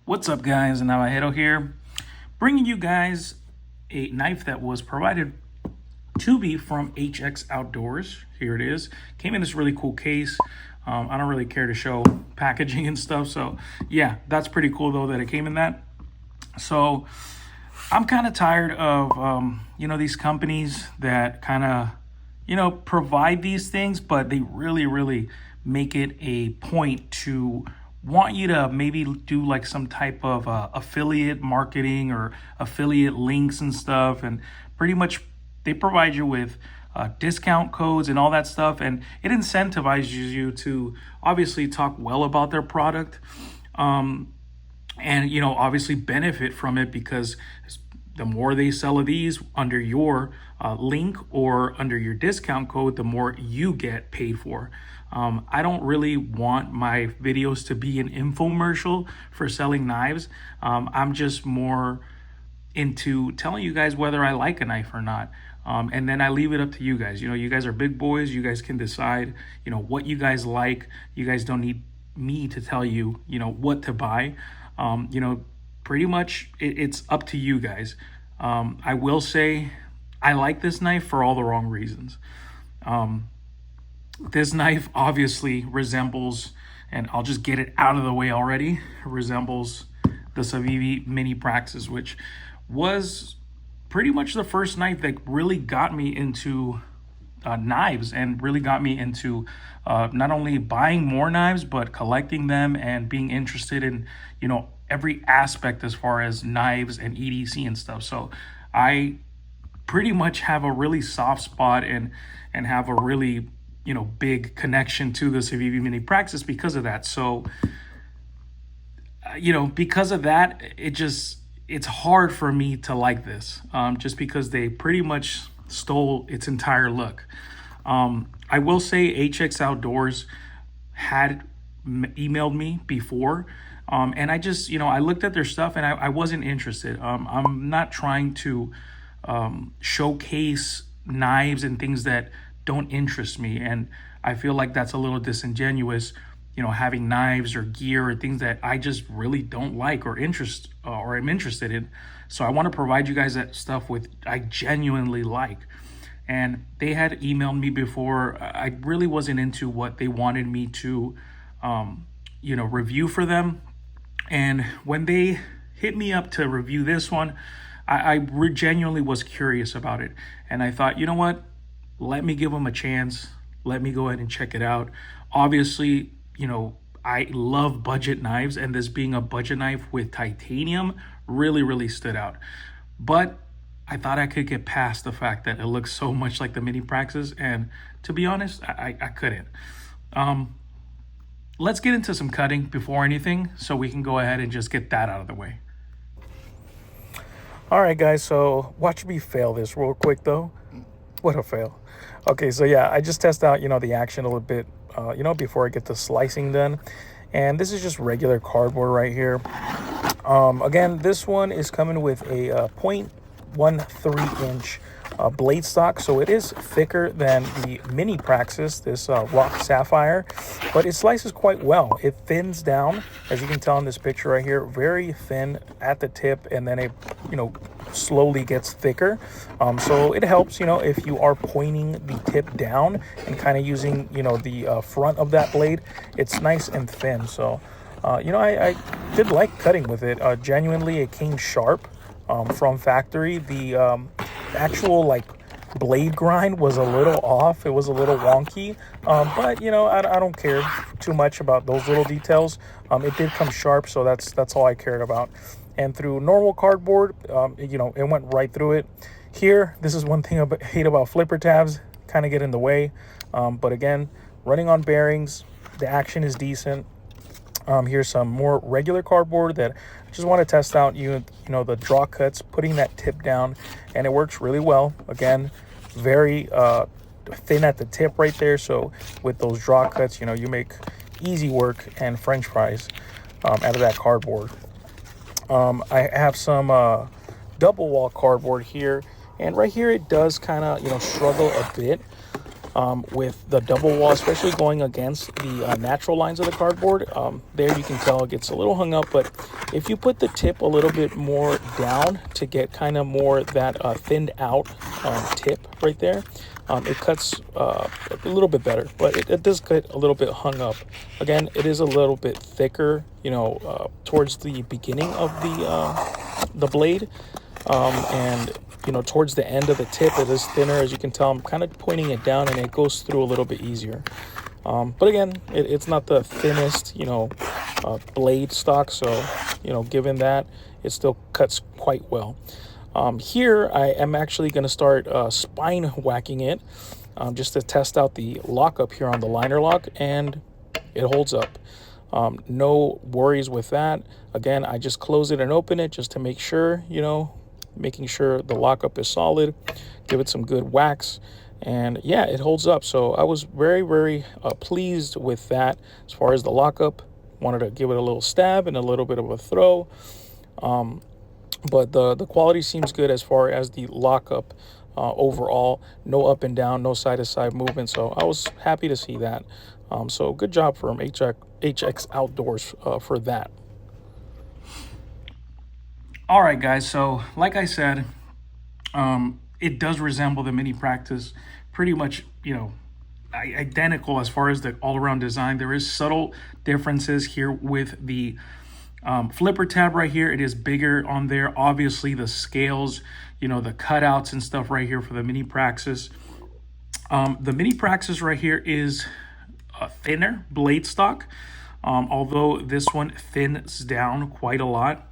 What's up, guys? Navajero here, bringing you guys a knife that was provided to me from HX Outdoors. Here it is. Came in this really cool case. I don't really care to show packaging and stuff, so yeah, that's pretty cool though that it came in that. So I'm kind of tired of these companies that kind of provide these things, but they really make it a point to want you to maybe do like some type of affiliate marketing or affiliate links and stuff, and pretty much they provide you with discount codes and all that stuff, and it incentivizes you to obviously talk well about their product, and obviously benefit from it, because the more they sell of these under your link or under your discount code, the more you get paid for. I don't really want my videos to be an infomercial for selling knives. I'm just more into telling you guys whether I like a knife or not. And then I leave it up to you guys. You guys are big boys. You guys can decide, what you guys like. You guys don't need me to tell you, what to buy. Pretty much it's up to you guys. I will say I like this knife for all the wrong reasons. This knife obviously resembles, and I'll just get it out of the way already, resembles the Civivi Mini Praxis, which was pretty much the first knife that really got me into knives, and really got me into not only buying more knives, but collecting them and being interested in, every aspect as far as knives and EDC and stuff. So I pretty much have a really soft spot and have a really big connection to the Civivi Mini Praxis because of that. So because of that, it's hard for me to like this, just because they pretty much stole its entire look. I will say HX Outdoors had emailed me before, and I just, I looked at their stuff and I wasn't interested. I'm not trying to showcase knives and things that don't interest me, and I feel like that's a little disingenuous, having knives or gear or things that I just really don't like or am interested in. So I want to provide you guys that stuff with I genuinely like. And they had emailed me before. I really wasn't into what they wanted me to review for them. And when they hit me up to review this one, I genuinely was curious about it. And I thought, you know what? Let me give them a chance. Let me go ahead and check it out. Obviously, I love budget knives, and this being a budget knife with titanium really stood out. But I thought I could get past the fact that it looks so much like the Mini Praxis, and to be honest, I couldn't. Let's get into some cutting before anything, so we can go ahead and just get that out of the way. All right, guys, so watch me fail this real quick, though. What a fail. Okay, so yeah, I just test out, the action a little bit, before I get the slicing done. And this is just regular cardboard right here. Again, this one is coming with a 0.13 inch blade stock, so it is thicker than the Mini Praxis, this rock sapphire, but it slices quite well. It thins down, as you can tell in this picture right here, very thin at the tip, and then it slowly gets thicker. So it helps, if you are pointing the tip down and kind of using the front of that blade, it's nice and thin. So I did like cutting with it. Genuinely, it came sharp from factory. The actual blade grind was a little off. It was a little wonky, but I don't care too much about those little details. It did come sharp, so that's all I cared about. And through normal cardboard, it went right through it. Here, this is one thing I hate about flipper tabs, kind of get in the way. But again, running on bearings, the action is decent. Here's some more regular cardboard that I just want to test out, the draw cuts, putting that tip down, and it works really well. Again, very thin at the tip right there. So with those draw cuts, you make easy work and French fries out of that cardboard. I have some double wall cardboard here, and right here it does kind of struggle a bit. with the double wall, especially going against the natural lines of the cardboard. There you can tell it gets a little hung up, but if you put the tip a little bit more down to get kind of more that thinned out tip right there, it cuts a little bit better, but it does get a little bit hung up. Again, it is a little bit thicker, towards the beginning of the blade, and towards the end of the tip it is thinner. As you can tell, I'm kind of pointing it down and it goes through a little bit easier. But again, it's not the thinnest, blade stock. So, given that, it still cuts quite well. Here, I am actually going to start spine whacking it just to test out the lockup here on the liner lock, and it holds up. No worries with that. Again, I just close it and open it just to make sure, making sure the lockup is solid. Give it some good whacks, and yeah, it holds up. So I was very, very pleased with that as far as the lockup. Wanted to give it a little stab and a little bit of a throw. But the quality seems good as far as the lockup overall. No up and down, no side-to-side movement. So I was happy to see that. So good job from HX Outdoors for that. All right, guys. So like I said, it does resemble the Mini Practice pretty much, identical as far as the all-around design. There is subtle differences here with the flipper tab right here. It is bigger on there. Obviously the scales, the cutouts and stuff right here for the Mini Praxis. The Mini Praxis right here is a thinner blade stock, although this one thins down quite a lot.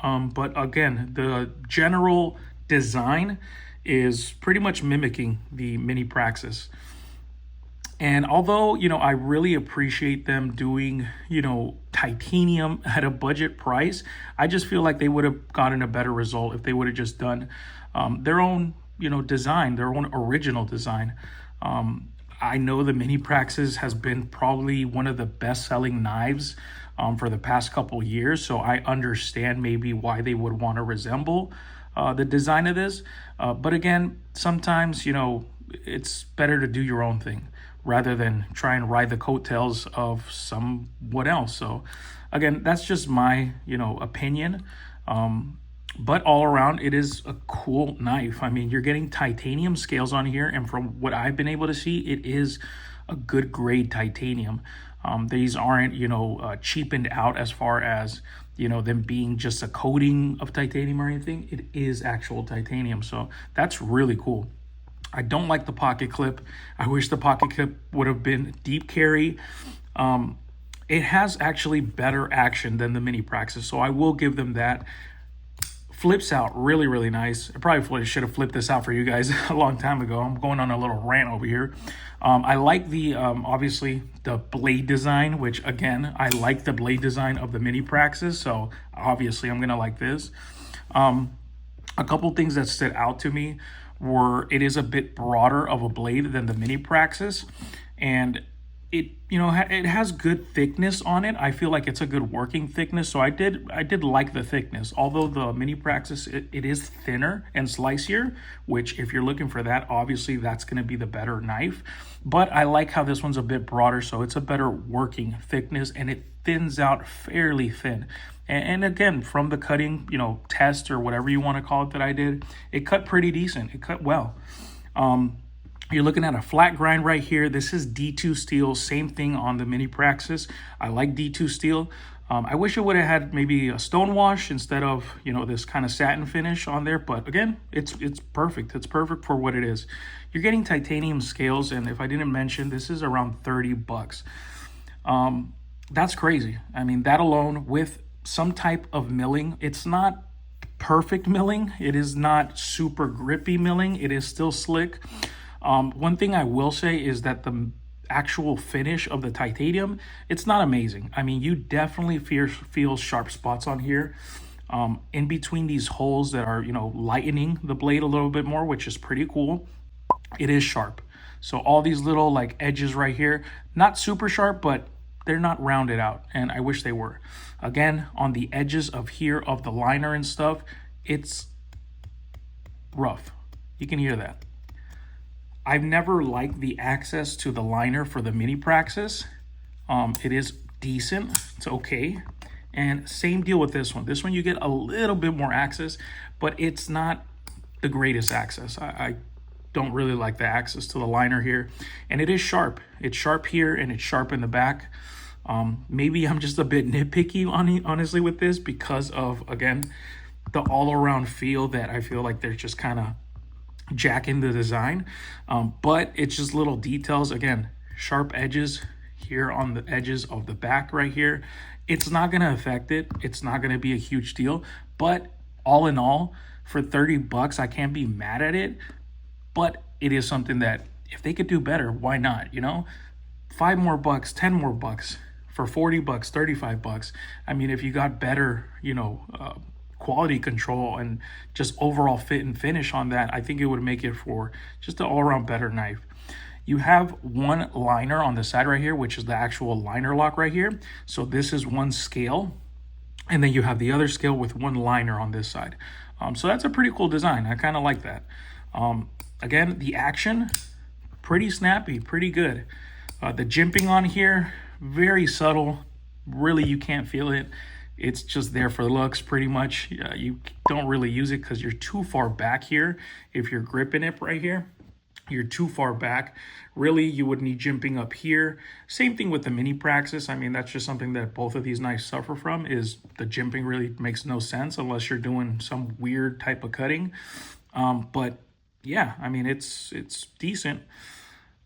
But again, the general design is pretty much mimicking the Mini Praxis. And although, I really appreciate them doing, titanium at a budget price, I just feel like they would have gotten a better result if they would have just done their own, design, their own original design. I know the Mini Praxis has been probably one of the best-selling knives for the past couple years, so I understand maybe why they would want to resemble the design of this. But again, sometimes, it's better to do your own thing rather than try and ride the coattails of someone else. So again, that's just my, opinion. But all around, it is a cool knife. I mean, you're getting titanium scales on here, and from what I've been able to see, it is a good grade titanium. These aren't, cheapened out as far as, them being just a coating of titanium or anything. It is actual titanium. So that's really cool. I don't like the pocket clip. I wish the pocket clip would have been deep carry. It has actually better action than the Mini Praxis, so I will give them that. Flips out really, really nice. I probably should have flipped this out for you guys a long time ago. I'm going on a little rant over here. I like the, obviously, the blade design, which, again, I like the blade design of the Mini Praxis, so obviously I'm going to like this. A couple things that stood out to me were it is a bit broader of a blade than the Mini Praxis, and it it has good thickness on it. I feel like it's a good working thickness, so I did like the thickness. Although the Mini Praxis, it is thinner and slicier, which if you're looking for that, obviously that's going to be the better knife. But I like how this one's a bit broader, so it's a better working thickness, and it thins out fairly thin. And again, from the cutting, test or whatever you want to call it that I did, it cut pretty decent. It cut well. You're looking at a flat grind right here. This is D2 steel. Same thing on the Mini Praxis. I like D2 steel. I wish it would have had maybe a stone wash instead of, this kind of satin finish on there. But again, it's perfect. It's perfect for what it is. You're getting titanium scales, and if I didn't mention, this is around 30 bucks. That's crazy. I mean, that alone with some type of milling. It's not perfect milling. It is not super grippy milling. It is still slick. One thing I will say is that the actual finish of the titanium, it's not amazing. I mean, you definitely feel sharp spots on here. In between these holes that are, lightening the blade a little bit more, which is pretty cool. It is sharp. So all these little like edges right here, not super sharp, but they're not rounded out, and I wish they were. Again, on the edges of here of the liner and stuff, it's rough. You can hear that. I've never liked the access to the liner for the mini Praxis. It is decent, it's okay. And same deal with this one. This one you get a little bit more access, but it's not the greatest access. I don't really like the access to the liner here. And it is sharp. It's sharp here and it's sharp in the back. Maybe I'm just a bit nitpicky honestly with this because of, again, the all-around feel that I feel like they're just kind of jacking the design. But it's just little details. Again, sharp edges here on the edges of the back right here. It's not going to affect it. It's not going to be a huge deal. But all in all, for 30 bucks, I can't be mad at it. But it is something that if they could do better, why not? You know, 5 more bucks, 10 more bucks for 40 bucks, 35 bucks. I mean, if you got better, you know, quality control and just overall fit and finish on that, I think it would make it for just an all-around better knife. You have one liner on the side right here, which is the actual liner lock right here. So this is one scale, and then you have the other scale with one liner on this side. So that's a pretty cool design. I kind of like that. Again, the action, pretty snappy, pretty good. The jimping on here, very subtle. Really, you can't feel it. It's just there for looks pretty much. You don't really use it because you're too far back here. If you're gripping it right here, you're too far back. Really, you would need jimping up here. Same thing with the mini Praxis. I mean, that's just something that both of these knives suffer from, is the jimping really makes no sense unless you're doing some weird type of cutting. But yeah, I mean, it's decent.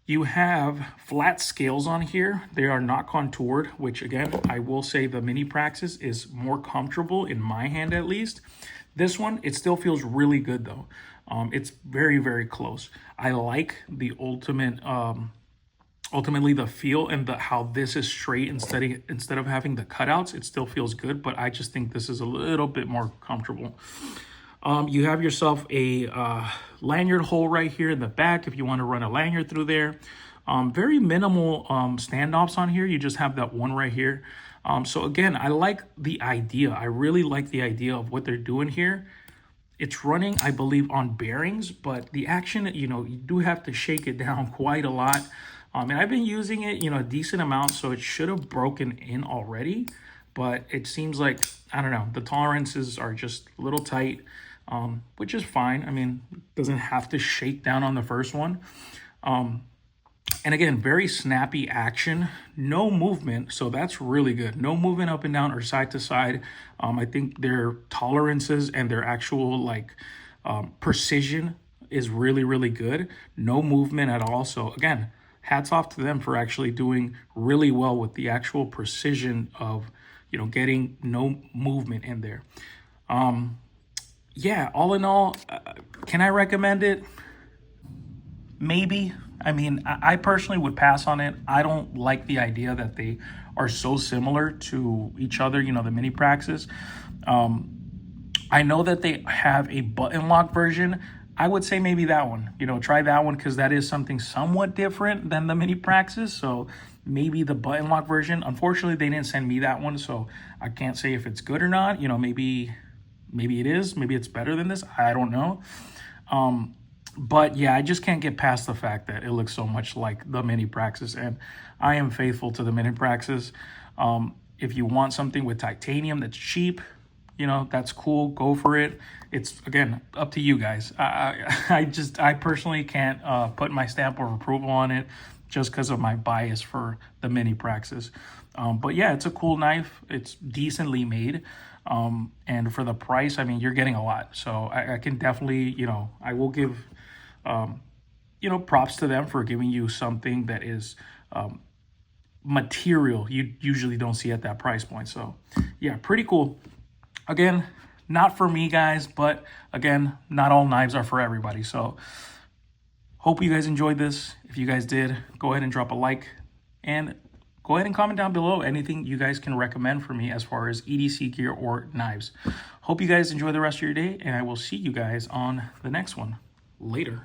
You have flat scales on here. They are not contoured, which again, I will say the mini Praxis is more comfortable in my hand at least. This one, it still feels really good though. It's very, very close. I like the ultimately the feel and how this is straight instead of having the cutouts. It still feels good, but I just think this is a little bit more comfortable. You have yourself a lanyard hole right here in the back if you want to run a lanyard through there. Very minimal standoffs on here. You just have that one right here. So again, I like the idea. I really like the idea of what they're doing here. It's running, I believe, on bearings, but the action, you know, you do have to shake it down quite a lot. And I've been using it, you know, a decent amount, so it should have broken in already. But it seems like, I don't know, the tolerances are just a little tight, which is fine. I mean, it doesn't have to shake down on the first one. And again, very snappy action, no movement. So that's really good. No movement up and down or side to side. I think their tolerances and their actual like precision is really, really good. No movement at all. So again, hats off to them for actually doing really well with the actual precision of, you know, getting no movement in there. Yeah, all in all, can I recommend it? Maybe. I mean, I personally would pass on it. I don't like the idea that they are so similar to each other, you know, the mini Praxis. I know that they have a button lock version. I would say maybe that one, you know, try that one because that is something somewhat different than the mini Praxis. So maybe the button lock version. Unfortunately, they didn't send me that one, so I can't say if it's good or not. You know, maybe it is. Maybe it's better than this. I don't know. But yeah, I just can't get past the fact that it looks so much like the mini Praxis, and I am faithful to the mini Praxis. If you want something with titanium that's cheap, you know, that's cool, go for it. It's, again, up to you guys. I personally can't put my stamp of approval on it just because of my bias for the mini Praxis. But yeah, it's a cool knife. It's decently made. And for the price, I mean, you're getting a lot. So I can definitely, you know, I will give, you know, props to them for giving you something that is material you usually don't see at that price point. So yeah, pretty cool. Again, not for me, guys, but again, not all knives are for everybody. So hope you guys enjoyed this. If you guys did, go ahead and drop a like and go ahead and comment down below anything you guys can recommend for me as far as EDC gear or knives. Hope you guys enjoy the rest of your day, and I will see you guys on the next one. Later.